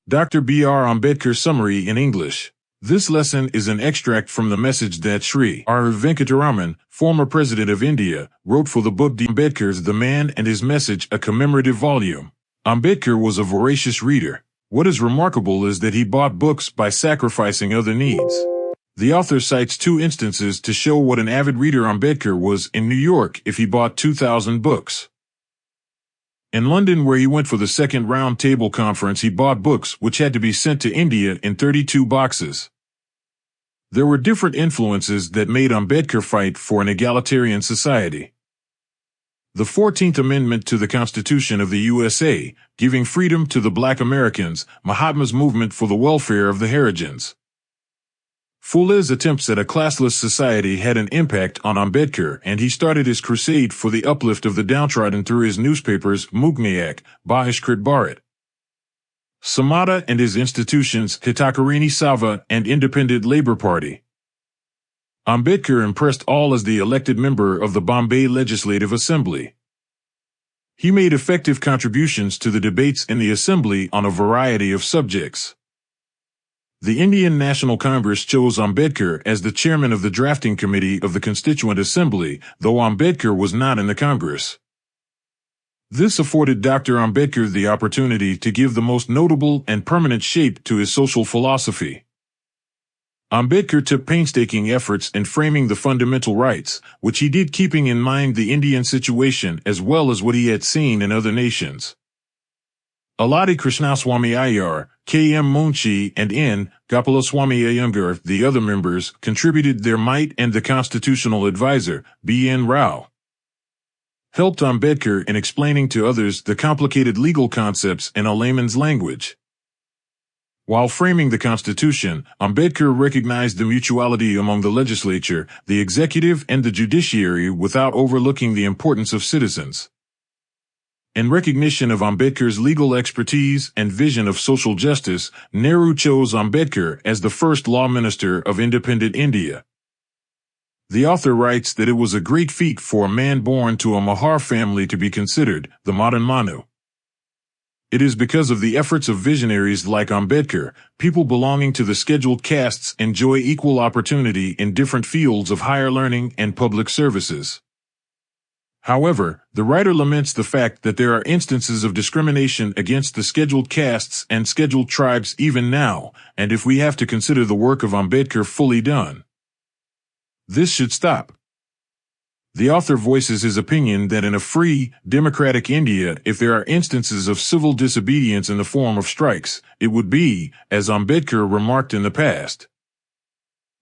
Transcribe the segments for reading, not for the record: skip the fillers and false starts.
Dr. B.R. Ambedkar Summary in English. This lesson is an extract from the message that Sri R. Venkataraman, former President of India, wrote for the book Ambedkar's The Man and His Message, a commemorative volume. Ambedkar was a voracious reader. What is remarkable is that he bought books by sacrificing other needs. The author cites two instances to show what an avid reader Ambedkar was. In New York, if he bought 2,000 books. In London, where he went for the second round table conference, he bought books which had to be sent to India in 32 boxes. There were different influences that made Ambedkar fight for an egalitarian society. The 14th Amendment to the Constitution of the USA, giving freedom to the Black Americans, Mahatma's movement for the welfare of the Harijans. Phule's attempts at a classless society had an impact on Ambedkar, and he started his crusade for the uplift of the downtrodden through his newspapers Muknayak, Bahishkrit Bharat, Samata, and his institutions Hitakarini Sabha and Independent Labour Party. Ambedkar impressed all as the elected member of the Bombay Legislative Assembly. He made effective contributions to the debates in the Assembly on a variety of subjects. The Indian National Congress chose Ambedkar as the chairman of the drafting committee of the Constituent Assembly, though Ambedkar was not in the Congress. This afforded Dr. Ambedkar the opportunity to give the most notable and permanent shape to his social philosophy. Ambedkar took painstaking efforts in framing the fundamental rights, which he did keeping in mind the Indian situation as well as what he had seen in other nations. Aladi Krishnaswamy Iyer, K.M. Munshi, and N. Gopalaswamy Iyengar, the other members, contributed their might, and the constitutional advisor, B.N. Rao, helped Ambedkar in explaining to others the complicated legal concepts in a layman's language. While framing the Constitution, Ambedkar recognized the mutuality among the legislature, the executive, and the judiciary without overlooking the importance of citizens. In recognition of Ambedkar's legal expertise and vision of social justice, Nehru chose Ambedkar as the first law minister of independent India. The author writes that it was a great feat for a man born to a Mahar family to be considered the modern Manu. It is because of the efforts of visionaries like Ambedkar, people belonging to the scheduled castes enjoy equal opportunity in different fields of higher learning and public services. However, the writer laments the fact that there are instances of discrimination against the scheduled castes and scheduled tribes even now, and if we have to consider the work of Ambedkar fully done, this should stop. The author voices his opinion that in a free, democratic India, if there are instances of civil disobedience in the form of strikes, it would be, as Ambedkar remarked in the past,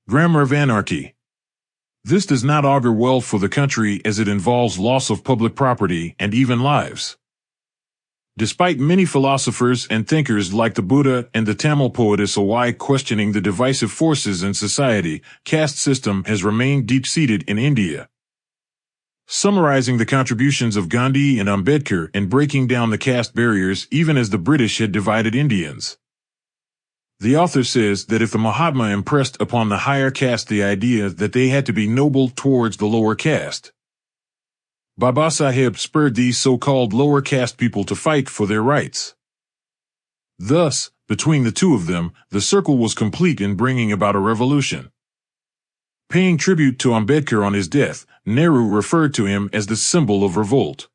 grammar of anarchy. This does not augur well for the country as it involves loss of public property and even lives. Despite many philosophers and thinkers like the Buddha and the Tamil poetess Awai questioning the divisive forces in society, caste system has remained deep-seated in India. Summarizing the contributions of Gandhi and Ambedkar in breaking down the caste barriers even as the British had divided Indians. The author says that if the Mahatma impressed upon the higher caste the idea that they had to be noble towards the lower caste, Babasaheb spurred these so-called lower caste people to fight for their rights. Thus, between the two of them, the circle was complete in bringing about a revolution. Paying tribute to Ambedkar on his death, Nehru referred to him as the symbol of revolt.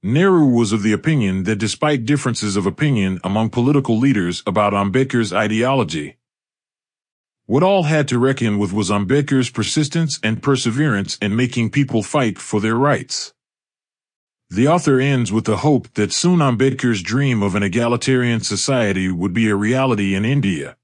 Nehru was of the opinion that despite differences of opinion among political leaders about Ambedkar's ideology, what all had to reckon with was Ambedkar's persistence and perseverance in making people fight for their rights. The author ends with the hope that soon Ambedkar's dream of an egalitarian society would be a reality in India.